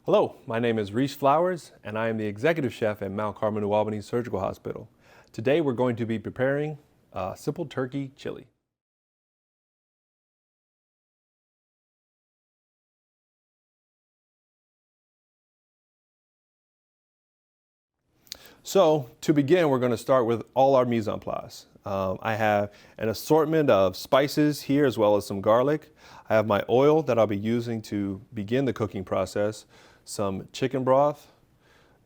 Hello, my name is Reese Flowers, and I am the executive chef at Mount Carmel, New Albany Surgical Hospital. Today we're going to be preparing a simple turkey chili. So to begin, we're going to start with all our mise en place. I have an assortment of spices here as well as some garlic. I have my oil that I'll be using to begin the cooking process, some chicken broth,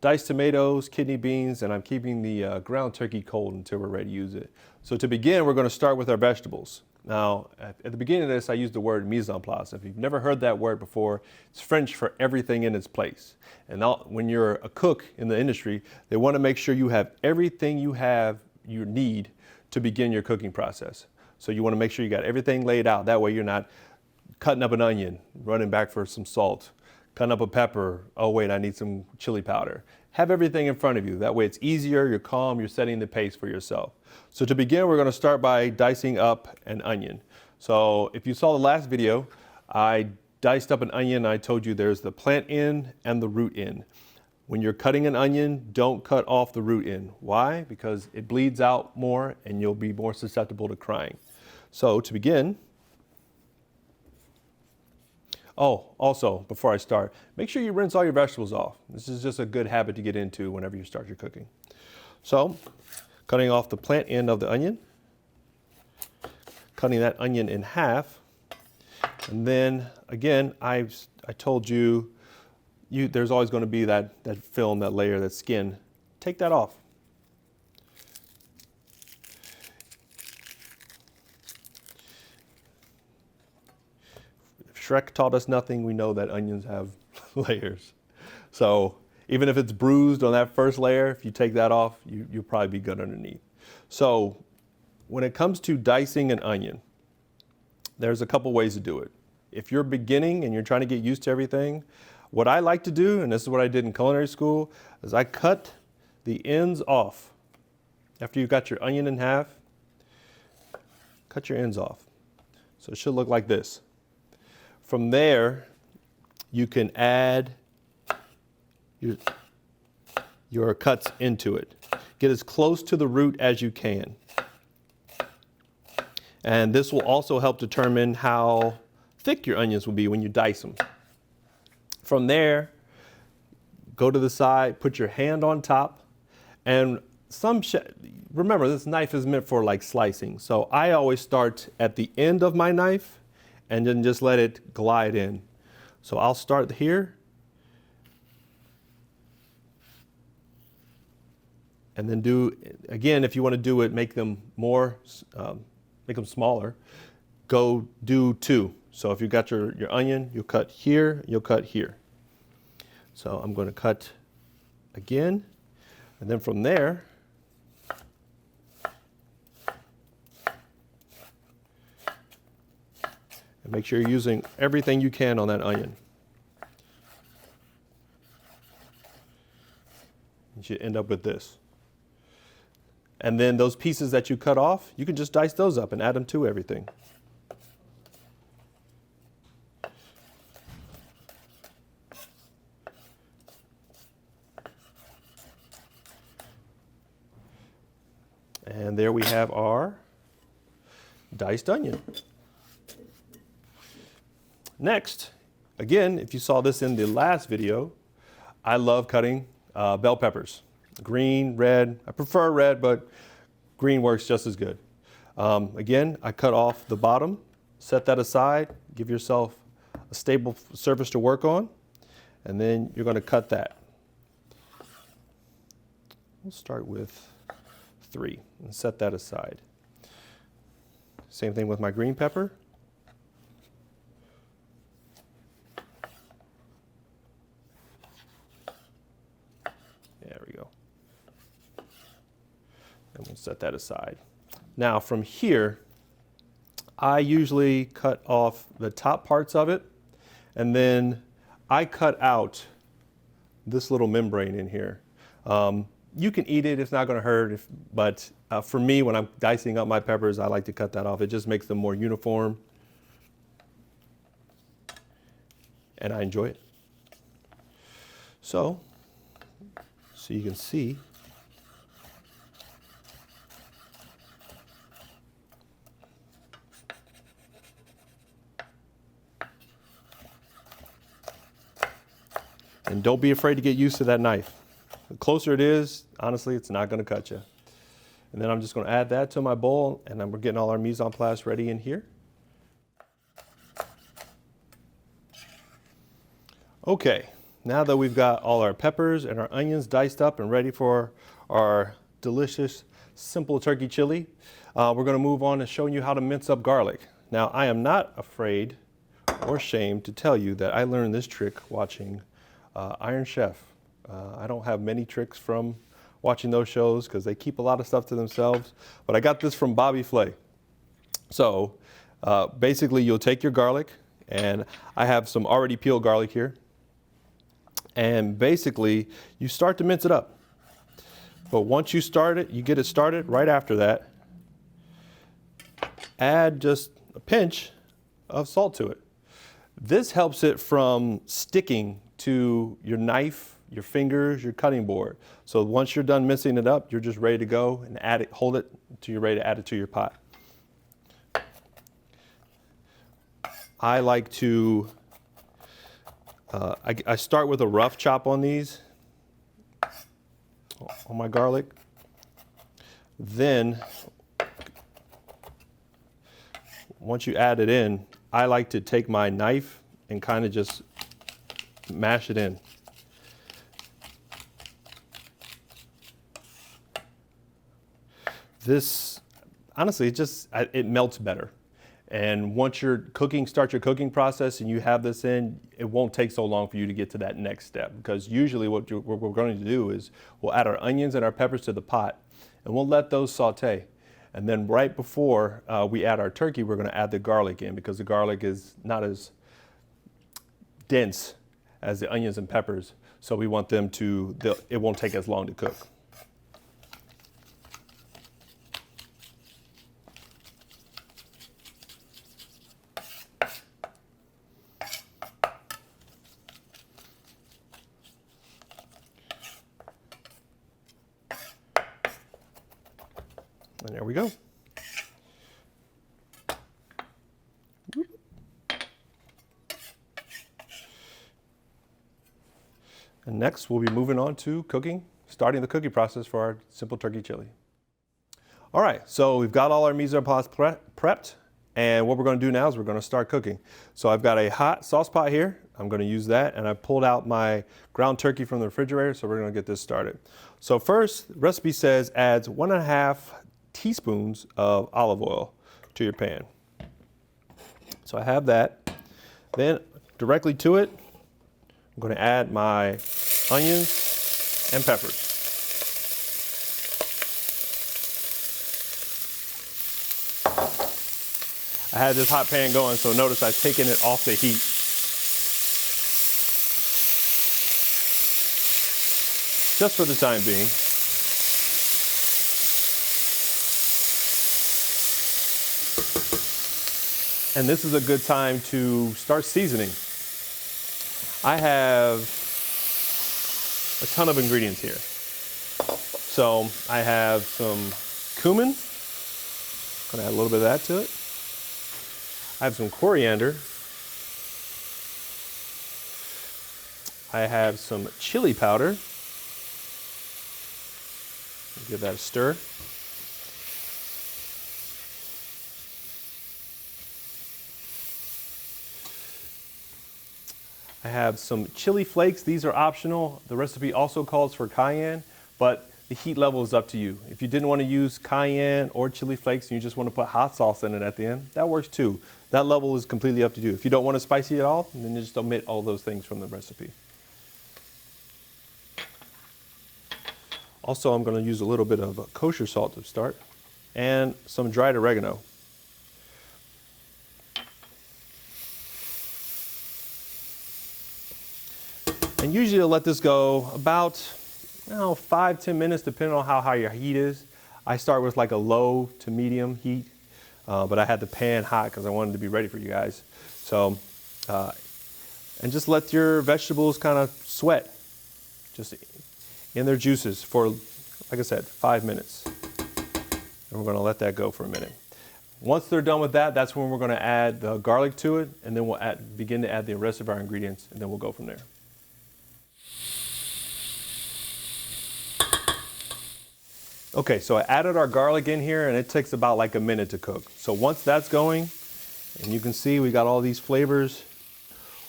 diced tomatoes, kidney beans, and I'm keeping the ground turkey cold until we're ready to use it. So to begin, we're going to start with our vegetables. Now, at the beginning of this, I used the word mise en place. If you've never heard that word before, it's French for everything in its place. And when you're a cook in the industry, they want to make sure you have everything you need to begin your cooking process. So you want to make sure you got everything laid out. That way you're not cutting up an onion, running back for some salt, cutting up a pepper, oh wait, I need some chili powder. Have everything in front of you. That way it's easier, you're calm, you're setting the pace for yourself. So to begin, we're going to start by dicing up an onion. So if you saw the last video, I diced up an onion and I told you there's the plant end and the root end. When you're cutting an onion, don't cut off the root end. Why? Because it bleeds out more and you'll be more susceptible to crying. So to begin, oh, also, before I start, make sure you rinse all your vegetables off. This is just a good habit to get into whenever you start your cooking. So, cutting off the plant end of the onion, cutting that onion in half, and then again, I told you, there's always going to be that film, that layer, that skin. Take that off. Shrek taught us nothing, we know that onions have layers. So even if it's bruised on that first layer, if you take that off, you'll probably be good underneath. So when it comes to dicing an onion, there's a couple ways to do it. If you're beginning and you're trying to get used to everything, what I like to do, and this is what I did in culinary school, is I cut the ends off. After you've got your onion in half, cut your ends off. So it should look like this. From there, you can add your cuts into it. Get as close to the root as you can. And this will also help determine how thick your onions will be when you dice them. From there, go to the side, put your hand on top, and remember, this knife is meant for like slicing. So I always start at the end of my knife and then just let it glide in. So I'll start here and then do, again, if you want to do it, make them smaller, go do two. So if you got your onion, you'll cut here, you'll cut here. So I'm going to cut again, and then from there, and make sure you're using everything you can on that onion. You should end up with this. And then those pieces that you cut off, you can just dice those up and add them to everything. And there we have our diced onion. Next, again, if you saw this in the last video, I love cutting bell peppers. Green, red, I prefer red, but green works just as good. Again, I cut off the bottom, set that aside, give yourself a stable surface to work on, and then you're going to cut that. We'll start with 3 and set that aside. Same thing with my green pepper. There we go. And we'll set that aside. Now from here, I usually cut off the top parts of it, and then I cut out this little membrane in here. You can eat it, it's not going to hurt, but for me, when I'm dicing up my peppers, I like to cut that off. It just makes them more uniform, and I enjoy it. So you can see, and don't be afraid to get used to that knife. The closer it is, honestly, it's not going to cut you. And then I'm just going to add that to my bowl, and then we're getting all our mise en place ready in here. Okay, now that we've got all our peppers and our onions diced up and ready for our delicious, simple turkey chili, we're going to move on to showing you how to mince up garlic. Now, I am not afraid or ashamed to tell you that I learned this trick watching Iron Chef. I don't have many tricks from watching those shows because they keep a lot of stuff to themselves, but I got this from Bobby Flay. So basically you'll take your garlic, and I have some already peeled garlic here, and basically you start to mince it up. But once you start it, you get it started, right after that, add just a pinch of salt to it. This helps it from sticking to your knife, your fingers, your cutting board. So once you're done mincing it up, you're just ready to go and add it, hold it until you're ready to add it to your pot. I like to, I start with a rough chop on these, on my garlic. Then, once you add it in, I like to take my knife and kind of just mash it in. This, honestly, it melts better. And once start your cooking process and you have this in, it won't take so long for you to get to that next step. Because usually what we're going to do is we'll add our onions and our peppers to the pot, and we'll let those saute. And then right before we add our turkey, we're going to add the garlic in, because the garlic is not as dense as the onions and peppers. So we want them to, it won't take as long to cook. And there we go. And next, we'll be moving on to starting the cooking process for our simple turkey chili. All right, so we've got all our mise en place prepped, and what we're going to do now is we're going to start cooking. So I've got a hot sauce pot here. I'm going to use that, and I pulled out my ground turkey from the refrigerator, so we're going to get this started. So first, the recipe says adds 1.5 teaspoons of olive oil to your pan. So I have that. Then directly to it, I'm going to add my onions and peppers. I had this hot pan going, so notice I've taken it off the heat. Just for the time being. And this is a good time to start seasoning. I have a ton of ingredients here. So I have some cumin. I'm gonna add a little bit of that to it. I have some coriander. I have some chili powder. Give that a stir. I have some chili flakes. These are optional. The recipe also calls for cayenne, but the heat level is up to you. If you didn't want to use cayenne or chili flakes and you just want to put hot sauce in it at the end, that works too. That level is completely up to you. If you don't want it spicy at all, then you just omit all those things from the recipe. Also, I'm going to use a little bit of kosher salt to start, and some dried oregano. And usually I'll let this go about 5-10 minutes, depending on how high your heat is. I start with like a low to medium heat, but I had the pan hot because I wanted to be ready for you guys. So, and just let your vegetables kind of sweat. just in their juices for, like I said, 5 minutes. And we're going to let that go for a minute. Once they're done with that, that's when we're going to add the garlic to it, and then we'll begin to add the rest of our ingredients, and then we'll go from there. Okay, so I added our garlic in here, and it takes about like a minute to cook. So once that's going, and you can see we got all these flavors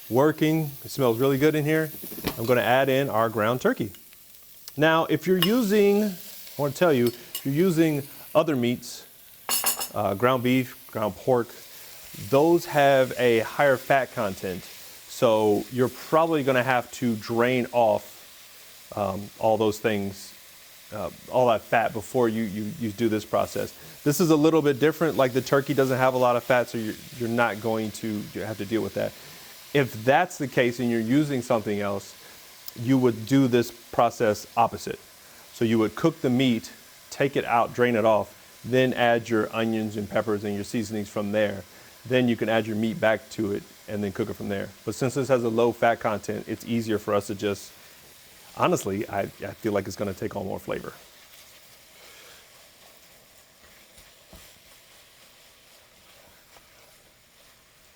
working, it smells really good in here, I'm going to add in our ground turkey. Now, if you're using, I want to tell you, if you're using other meats, ground beef, ground pork, those have a higher fat content. So you're probably going to have to drain off all those things, all that fat before you do this process. This is a little bit different. Like the turkey doesn't have a lot of fat, so you're not going to have to deal with that. If that's the case and you're using something else, you would do this process opposite. So you would cook the meat, take it out, drain it off, then add your onions and peppers and your seasonings from there. Then you can add your meat back to it and then cook it from there. But since this has a low fat content, it's easier for us to just, honestly, I feel like it's going to take on more flavor.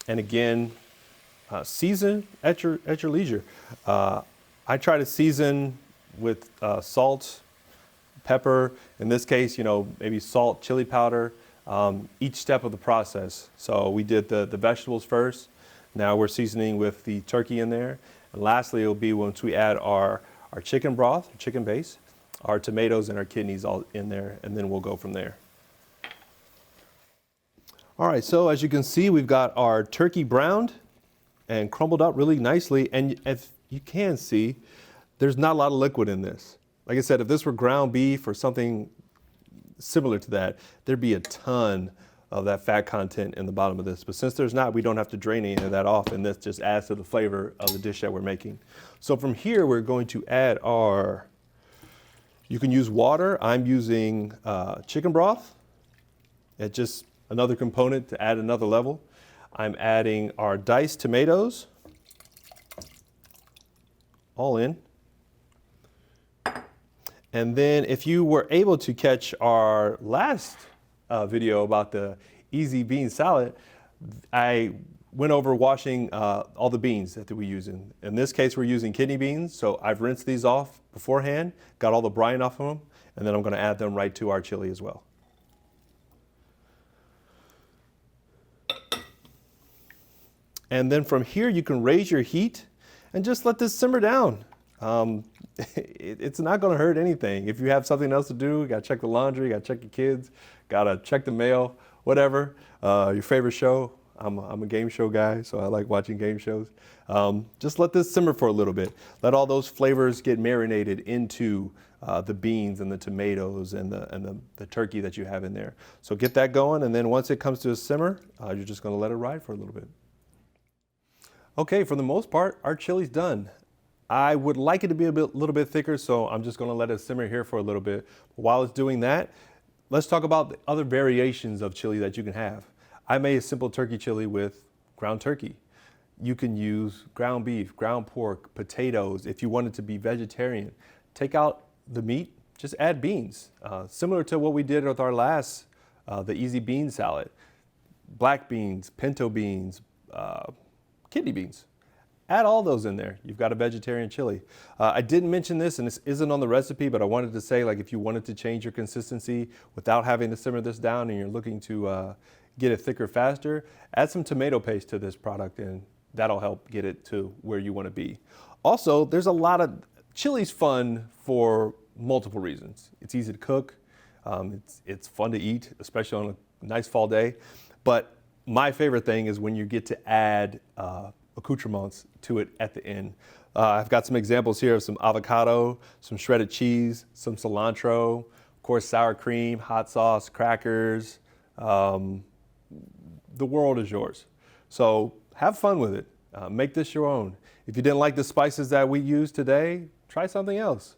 And again, season at your leisure. I try to season with salt, pepper. In this case, maybe salt, chili powder, each step of the process. So we did the vegetables first. Now we're seasoning with the turkey in there. And lastly, it'll be once we add our chicken broth, chicken base, our tomatoes and our kidneys all in there, and then we'll go from there. All right, so as you can see, we've got our turkey browned and crumbled up really nicely. And if you can see, there's not a lot of liquid in this. Like I said, if this were ground beef or something similar to that, there'd be a ton of that fat content in the bottom of this. But since there's not, we don't have to drain any of that off, and this just adds to the flavor of the dish that we're making. So from here, we're going to add you can use water. I'm using chicken broth. It's just another component to add another level. I'm adding our diced tomatoes, all in. And then if you were able to catch our last video about the easy bean salad, I went over washing all the beans that we use. In this case, we're using kidney beans. So I've rinsed these off beforehand, got all the brine off of them, and then I'm going to add them right to our chili as well. And then from here, you can raise your heat and just let this simmer down. It's not going to hurt anything. If you have something else to do, you got to check the laundry, you got to check your kids, got to check the mail, whatever, your favorite show. I'm a game show guy, so I like watching game shows. Just let this simmer for a little bit. Let all those flavors get marinated into the beans and the tomatoes and the turkey that you have in there. So get that going, and then once it comes to a simmer, you're just going to let it ride for a little bit. Okay, for the most part, our chili's done. I would like it to be a little bit thicker, so I'm just going to let it simmer here for a little bit. While it's doing that, let's talk about the other variations of chili that you can have. I made a simple turkey chili with ground turkey. You can use ground beef, ground pork, potatoes. If you wanted to be vegetarian, take out the meat, just add beans. Similar to what we did with our last, the easy bean salad. Black beans, pinto beans, kidney beans. Add all those in there. You've got a vegetarian chili. I didn't mention this, and this isn't on the recipe, but I wanted to say, like, if you wanted to change your consistency without having to simmer this down and you're looking to get it thicker faster, add some tomato paste to this product, and that'll help get it to where you want to be. Also, there's a lot of, chili's fun for multiple reasons. It's easy to cook. It's fun to eat, especially on a nice fall day. But my favorite thing is when you get to add accoutrements to it at the end. I've got some examples here of some avocado, some shredded cheese, some cilantro, of course sour cream, hot sauce, crackers. The world is yours. So have fun with it. Make this your own. If you didn't like the spices that we used today, try something else.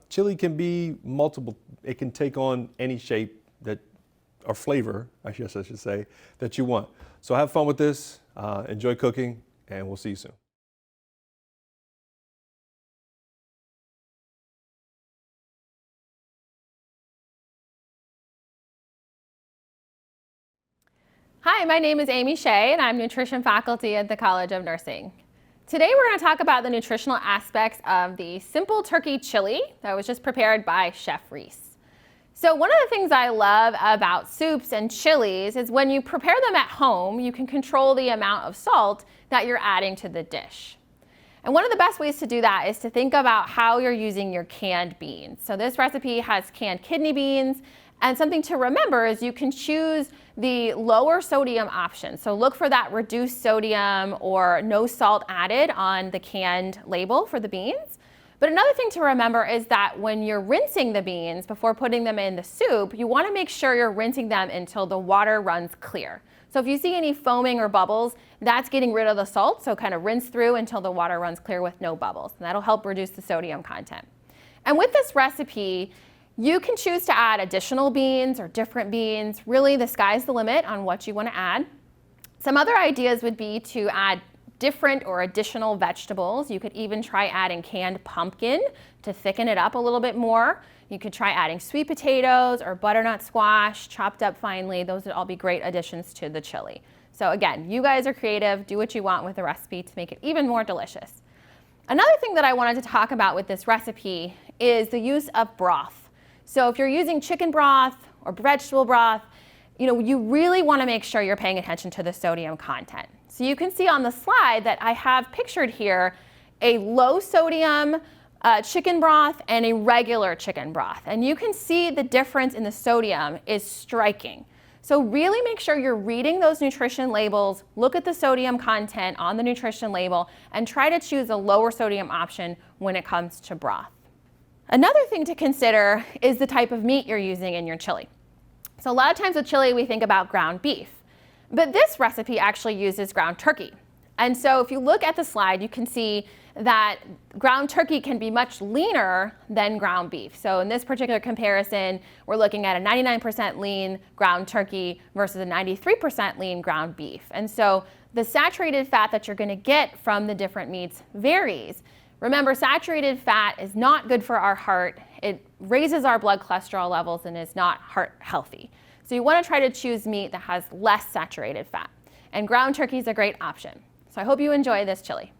Chili can be multiple. It can take on any shape or flavor, I guess I should say, that you want. So have fun with this. Enjoy cooking, and we'll see you soon. Hi, my name is Amy Shea, and I'm nutrition faculty at the College of Nursing. Today we're going to talk about the nutritional aspects of the simple turkey chili that was just prepared by Chef Reese. So one of the things I love about soups and chilies is when you prepare them at home, you can control the amount of salt that you're adding to the dish. And one of the best ways to do that is to think about how you're using your canned beans. So this recipe has canned kidney beans, and something to remember is you can choose the lower sodium option. So look for that reduced sodium or no salt added on the canned label for the beans. But another thing to remember is that when you're rinsing the beans before putting them in the soup, you want to make sure you're rinsing them until the water runs clear. So if you see any foaming or bubbles, that's getting rid of the salt. So kind of rinse through until the water runs clear with no bubbles. And that'll help reduce the sodium content. And with this recipe, you can choose to add additional beans or different beans. Really, the sky's the limit on what you want to add. Some other ideas would be to add different or additional vegetables. You could even try adding canned pumpkin to thicken it up a little bit more. You could try adding sweet potatoes or butternut squash chopped up finely. Those would all be great additions to the chili. So again, you guys are creative. Do what you want with the recipe to make it even more delicious. Another thing that I wanted to talk about with this recipe is the use of broth. So if you're using chicken broth or vegetable broth, you really want to make sure you're paying attention to the sodium content. So you can see on the slide that I have pictured here a low sodium chicken broth and a regular chicken broth. And you can see the difference in the sodium is striking. So really make sure you're reading those nutrition labels, look at the sodium content on the nutrition label, and try to choose a lower sodium option when it comes to broth. Another thing to consider is the type of meat you're using in your chili. So a lot of times with chili, we think about ground beef, but this recipe actually uses ground turkey. And so if you look at the slide, you can see that ground turkey can be much leaner than ground beef. So in this particular comparison, we're looking at a 99% lean ground turkey versus a 93% lean ground beef. And so the saturated fat that you're going to get from the different meats varies. Remember, saturated fat is not good for our heart. It raises our blood cholesterol levels and is not heart healthy. So you want to try to choose meat that has less saturated fat. And ground turkey is a great option. So I hope you enjoy this chili.